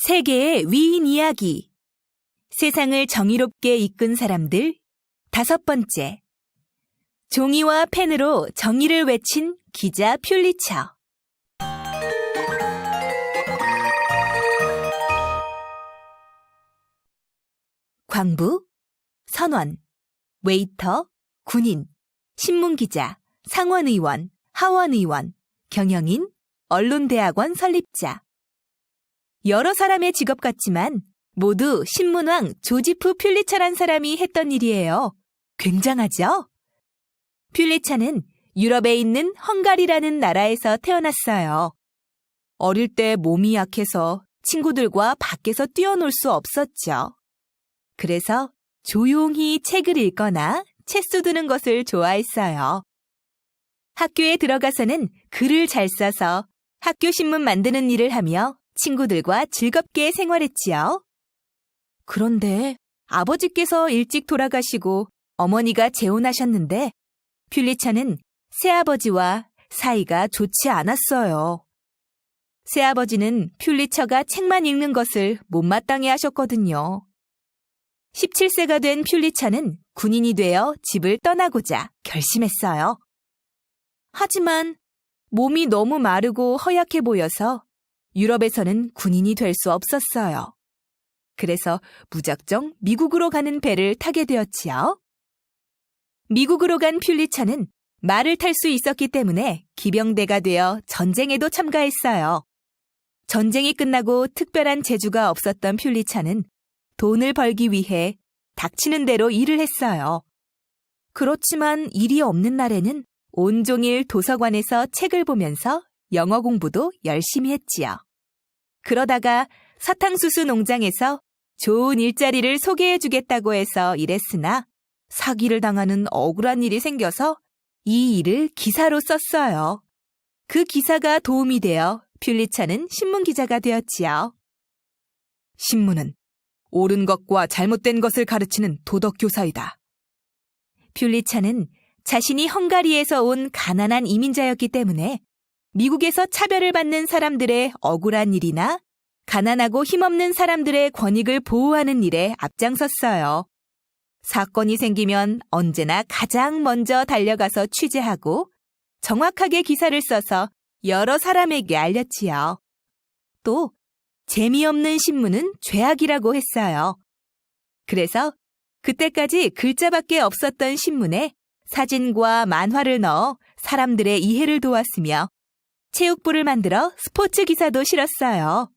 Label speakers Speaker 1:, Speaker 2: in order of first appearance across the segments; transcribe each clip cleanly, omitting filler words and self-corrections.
Speaker 1: 세계의 위인 이야기. 세상을 정의롭게 이끈 사람들 5번째. 종이와 펜으로 정의를 외친 기자 퓰리처. 광부, 선원, 웨이터, 군인, 신문기자, 상원의원, 하원의원, 경영인, 언론대학원 설립자. 여러 사람의 직업 같지만 모두 신문왕 조지프 퓰리처란 사람이 했던 일이에요. 굉장하죠? 퓰리처는 유럽에 있는 헝가리라는 나라에서 태어났어요. 어릴 때 몸이 약해서 친구들과 밖에서 뛰어놀 수 없었죠. 그래서 조용히 책을 읽거나 채수 두는 것을 좋아했어요. 학교에 들어가서는 글을 잘 써서 학교 신문 만드는 일을 하며 친구들과 즐겁게 생활했지요. 그런데 아버지께서 일찍 돌아가시고 어머니가 재혼하셨는데 퓰리처는 새아버지와 사이가 좋지 않았어요. 새아버지는 퓰리처가 책만 읽는 것을 못마땅해 하셨거든요. 17세가 된 퓰리처는 군인이 되어 집을 떠나고자 결심했어요. 하지만 몸이 너무 마르고 허약해 보여서 유럽에서는 군인이 될 수 없었어요. 그래서 무작정 미국으로 가는 배를 타게 되었지요. 미국으로 간 퓰리처는 말을 탈 수 있었기 때문에 기병대가 되어 전쟁에도 참가했어요. 전쟁이 끝나고 특별한 재주가 없었던 퓰리처는 돈을 벌기 위해 닥치는 대로 일을 했어요. 그렇지만 일이 없는 날에는 온종일 도서관에서 책을 보면서 영어 공부도 열심히 했지요. 그러다가 사탕수수 농장에서 좋은 일자리를 소개해주겠다고 해서 일했으나 사기를 당하는 억울한 일이 생겨서 이 일을 기사로 썼어요. 그 기사가 도움이 되어 퓰리처는 신문기자가 되었지요. 신문은 옳은 것과 잘못된 것을 가르치는 도덕교사이다. 퓰리처는 자신이 헝가리에서 온 가난한 이민자였기 때문에 미국에서 차별을 받는 사람들의 억울한 일이나 가난하고 힘없는 사람들의 권익을 보호하는 일에 앞장섰어요. 사건이 생기면 언제나 가장 먼저 달려가서 취재하고 정확하게 기사를 써서 여러 사람에게 알렸지요. 또 재미없는 신문은 죄악이라고 했어요. 그래서 그때까지 글자밖에 없었던 신문에 사진과 만화를 넣어 사람들의 이해를 도왔으며 체육부를 만들어 스포츠 기사도 실었어요.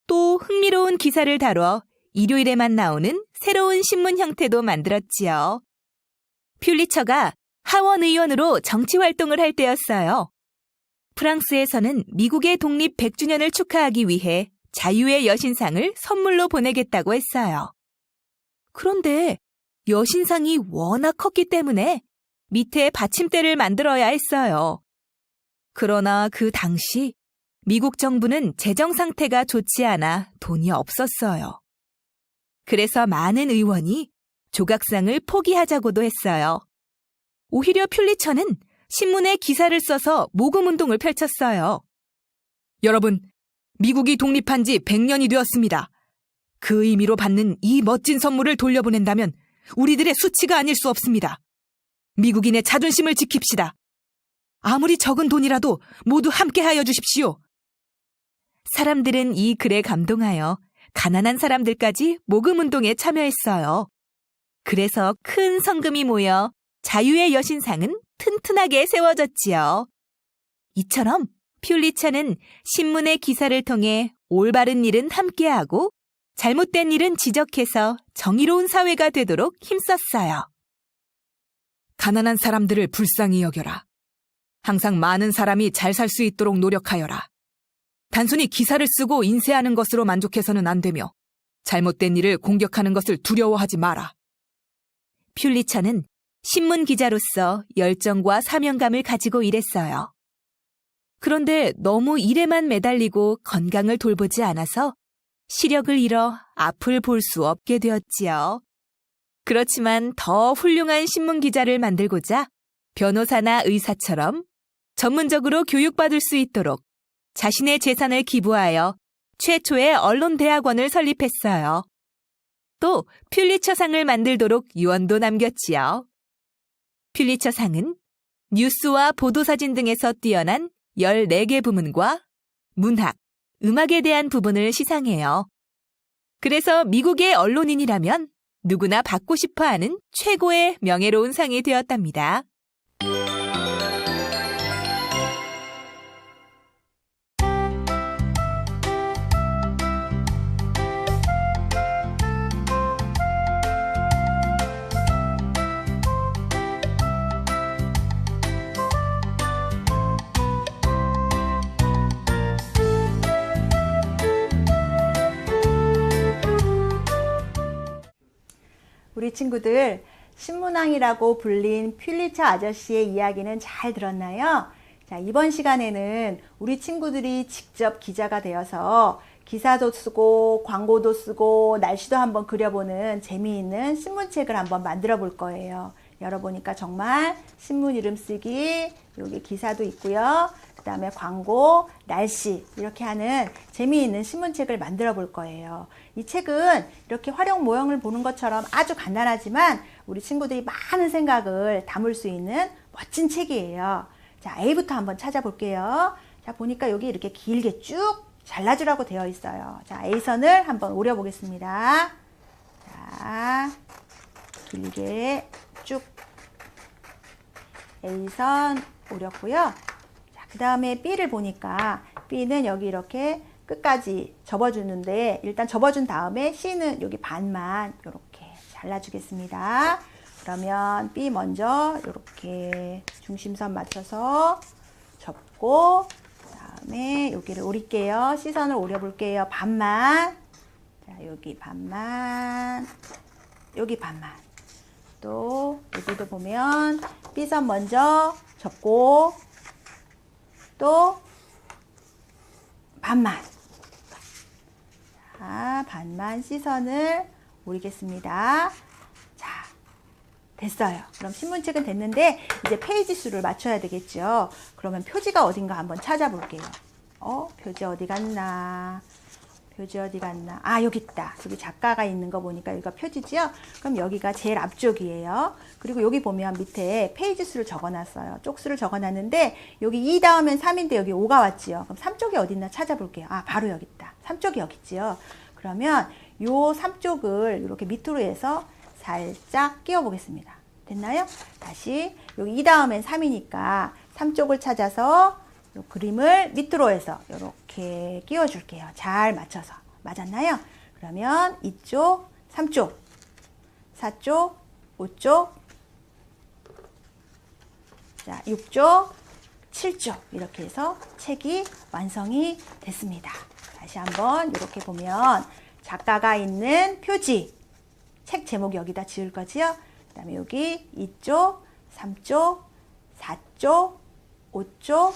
Speaker 1: 또 흥미로운 기사를 다뤄 일요일에만 나오는 새로운 신문 형태도 만들었지요. 퓰리처가 하원의원으로 정치활동을 할 때였어요. 프랑스에서는 미국의 독립 100주년을 축하하기 위해 자유의 여신상을 선물로 보내겠다고 했어요. 그런데 여신상이 워낙 컸기 때문에 밑에 받침대를 만들어야 했어요. 그러나 그 당시 미국 정부는 재정 상태가 좋지 않아 돈이 없었어요. 그래서 많은 의원이 조각상을 포기하자고도 했어요. 오히려 퓰리처는 신문에 기사를 써서 모금운동을 펼쳤어요. 여러분, 미국이 독립한 지 100년이 되었습니다. 그 의미로 받는 이 멋진 선물을 돌려보낸다면 우리들의 수치가 아닐 수 없습니다. 미국인의 자존심을 지킵시다. 아무리 적은 돈이라도 모두 함께하여 주십시오. 사람들은 이 글에 감동하여 가난한 사람들까지 모금운동에 참여했어요. 그래서 큰 성금이 모여 자유의 여신상은 튼튼하게 세워졌지요. 이처럼 퓰리처는 신문의 기사를 통해 올바른 일은 함께하고 잘못된 일은 지적해서 정의로운 사회가 되도록 힘썼어요. 가난한 사람들을 불쌍히 여겨라. 항상 많은 사람이 잘 살 수 있도록 노력하여라. 단순히 기사를 쓰고 인쇄하는 것으로 만족해서는 안 되며 잘못된 일을 공격하는 것을 두려워하지 마라. 퓰리처는 신문 기자로서 열정과 사명감을 가지고 일했어요. 그런데 너무 일에만 매달리고 건강을 돌보지 않아서 시력을 잃어 앞을 볼 수 없게 되었지요. 그렇지만 더 훌륭한 신문 기자를 만들고자 변호사나 의사처럼 전문적으로 교육받을 수 있도록 자신의 재산을 기부하여 최초의 언론대학원을 설립했어요. 또 퓰리처상을 만들도록 유언도 남겼지요. 퓰리처상은 뉴스와 보도사진 등에서 뛰어난 14개 부문과 문학, 음악에 대한 부분을 시상해요. 그래서 미국의 언론인이라면 누구나 받고 싶어하는 최고의 명예로운 상이 되었답니다.
Speaker 2: 우리 친구들, 신문왕이라고 불린 퓰리처 아저씨의 이야기는 잘 들었나요? 자, 이번 시간에는 우리 친구들이 직접 기자가 되어서 기사도 쓰고 광고도 쓰고 날씨도 한번 그려보는 재미있는 신문책을 한번 만들어 볼 거예요. 열어보니까 정말 신문 이름 쓰기, 여기 기사도 있고요. 그 다음에 광고, 날씨 이렇게 하는 재미있는 신문책을 만들어 볼 거예요. 이 책은 이렇게 활용 모형을 보는 것처럼 아주 간단하지만 우리 친구들이 많은 생각을 담을 수 있는 멋진 책이에요. 자, A부터 한번 찾아볼게요. 자, 보니까 여기 이렇게 길게 쭉 잘라주라고 되어 있어요. 자, A선을 한번 오려보겠습니다. 자, 길게 쭉 A선 오렸고요. 그 다음에 B를 보니까 B는 여기 이렇게 끝까지 접어주는데 일단 접어준 다음에 C는 여기 반만 이렇게 잘라주겠습니다. 그러면 B 먼저 이렇게 중심선 맞춰서 접고 그 다음에 여기를 오릴게요. C선을 오려볼게요. 반만. 자, 여기 반만. 여기 반만. 또 여기도 보면 B선 먼저 접고 또 반만. 자, 반만 C선을 오리겠습니다. 자, 됐어요. 그럼 신문책은 됐는데 이제 페이지 수를 맞춰야 되겠죠. 그러면 표지가 어딘가 한번 찾아볼게요. 표지 어디 갔나? 표지 어디 갔나? 아, 여기 있다. 여기 작가가 있는 거 보니까 여기가 표지죠? 그럼 여기가 제일 앞쪽이에요. 그리고 여기 보면 밑에 페이지 수를 적어놨어요. 쪽수를 적어놨는데 여기 2 다음엔 3인데 여기 5가 왔지요. 그럼 3쪽이 어디 있나 찾아볼게요. 아, 바로 여기 있다. 3쪽이 여기 있지요. 그러면 요 3쪽을 이렇게 밑으로 해서 살짝 끼워 보겠습니다. 됐나요? 다시 여기 2 다음엔 3이니까 3쪽을 찾아서 요 그림을 밑으로 해서 이렇게 끼워줄게요. 잘 맞춰서. 맞았나요? 그러면 이쪽 3쪽, 4쪽, 5쪽, 자 6쪽, 7쪽 이렇게 해서 책이 완성이 됐습니다. 다시 한번 이렇게 보면 작가가 있는 표지, 책 제목 여기다 지을 거지요? 그 다음에 여기 2쪽, 3쪽, 4쪽, 5쪽,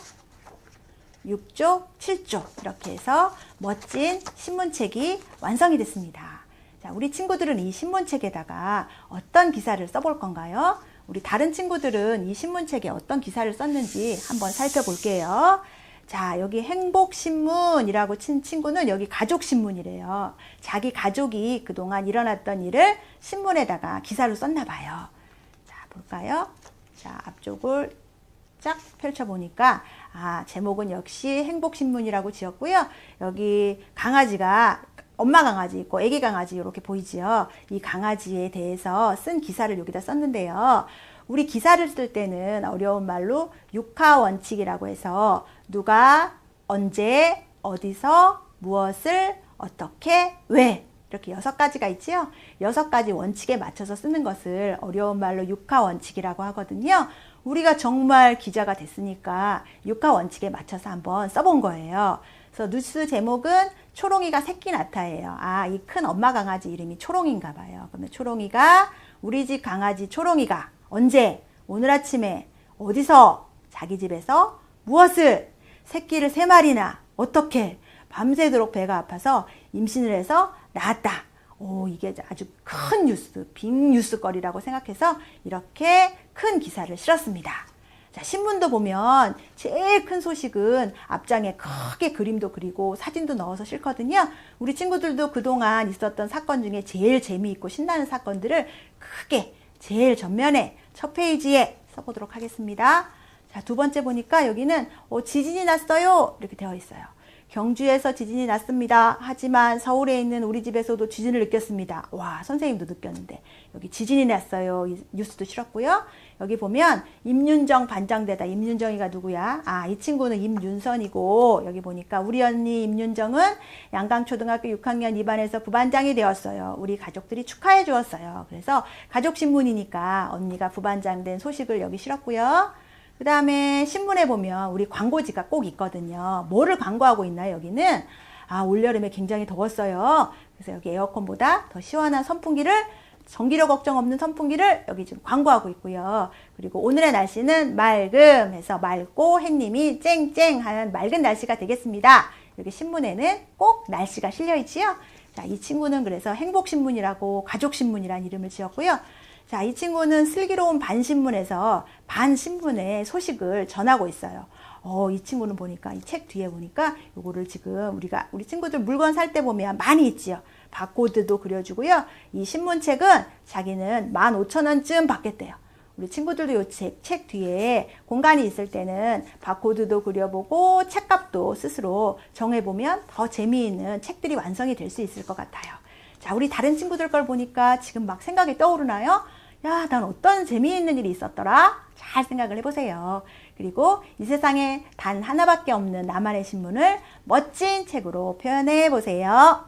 Speaker 2: 6쪽, 7쪽 이렇게 해서 멋진 신문책이 완성이 됐습니다. 자, 우리 친구들은 이 신문책에다가 어떤 기사를 써볼 건가요? 우리 다른 친구들은 이 신문책에 어떤 기사를 썼는지 한번 살펴볼게요. 자, 여기 행복신문이라고 친 친구는 여기 가족신문이래요. 자기 가족이 그동안 일어났던 일을 신문에다가 기사로 썼나 봐요. 자, 볼까요? 자, 앞쪽을 쫙 펼쳐보니까 아, 제목은 역시 행복신문이라고 지었고요. 여기 강아지가 엄마 강아지 있고 애기 강아지 이렇게 보이지요. 이 강아지에 대해서 쓴 기사를 여기다 썼는데요. 우리 기사를 쓸 때는 어려운 말로 육하 원칙이라고 해서 누가 언제 어디서 무엇을 어떻게 왜 이렇게 6가지가 있지요. 6가지 원칙에 맞춰서 쓰는 것을 어려운 말로 육하 원칙이라고 하거든요. 우리가 정말 기자가 됐으니까 육하 원칙에 맞춰서 한번 써본 거예요. 그래서 뉴스 제목은 초롱이가 새끼 낳다예요. 아, 이 큰 엄마 강아지 이름이 초롱인가 봐요. 그러면 초롱이가 우리 집 강아지 초롱이가 언제 오늘 아침에 어디서 자기 집에서 무엇을 새끼를 3마리나 어떻게 밤새도록 배가 아파서 임신을 해서 낳았다. 오, 이게 아주 큰 뉴스, 빅 뉴스거리라고 생각해서 이렇게 큰 기사를 실었습니다. 자, 신문도 보면 제일 큰 소식은 앞장에 크게 그림도 그리고 사진도 넣어서 싣거든요. 우리 친구들도 그동안 있었던 사건 중에 제일 재미있고 신나는 사건들을 크게 제일 전면에 첫 페이지에 써보도록 하겠습니다. 자, 두 번째 보니까 여기는 지진이 났어요 이렇게 되어 있어요. 경주에서 지진이 났습니다. 하지만 서울에 있는 우리 집에서도 지진을 느꼈습니다. 와, 선생님도 느꼈는데 여기 지진이 났어요. 이 뉴스도 실었고요. 여기 보면 임윤정 반장대다. 임윤정이가 누구야? 아, 이 친구는 임윤선이고, 여기 보니까 우리 언니 임윤정은 양강초등학교 6학년 2반에서 부반장이 되었어요. 우리 가족들이 축하해 주었어요. 그래서 가족신문이니까 언니가 부반장 된 소식을 여기 실었고요. 그 다음에 신문에 보면 우리 광고지가 꼭 있거든요. 뭐를 광고하고 있나요? 여기는 올여름에 굉장히 더웠어요. 그래서 여기 에어컨보다 더 시원한 선풍기를, 전기료 걱정 없는 선풍기를 여기 지금 광고하고 있고요. 그리고 오늘의 날씨는 맑음 해서 맑고 햇님이 쨍쨍한 맑은 날씨가 되겠습니다. 여기 신문에는 꼭 날씨가 실려 있지요. 자, 이 친구는 그래서 행복신문이라고 가족신문이라는 이름을 지었고요. 자, 이 친구는 슬기로운 반신문에서 반신문의 소식을 전하고 있어요. 이 친구는 보니까 이 책 뒤에 보니까 요거를 지금 우리 친구들 물건 살 때 보면 많이 있지요. 바코드도 그려주고요. 이 신문책은 자기는 15,000원쯤 받겠대요. 우리 친구들도 이 책 뒤에 공간이 있을 때는 바코드도 그려보고 책값도 스스로 정해보면 더 재미있는 책들이 완성이 될 수 있을 것 같아요. 자, 우리 다른 친구들 걸 보니까 지금 막 생각이 떠오르나요? 야, 난 어떤 재미있는 일이 있었더라? 잘 생각을 해보세요. 그리고 이 세상에 단 하나밖에 없는 나만의 신문을 멋진 책으로 표현해 보세요.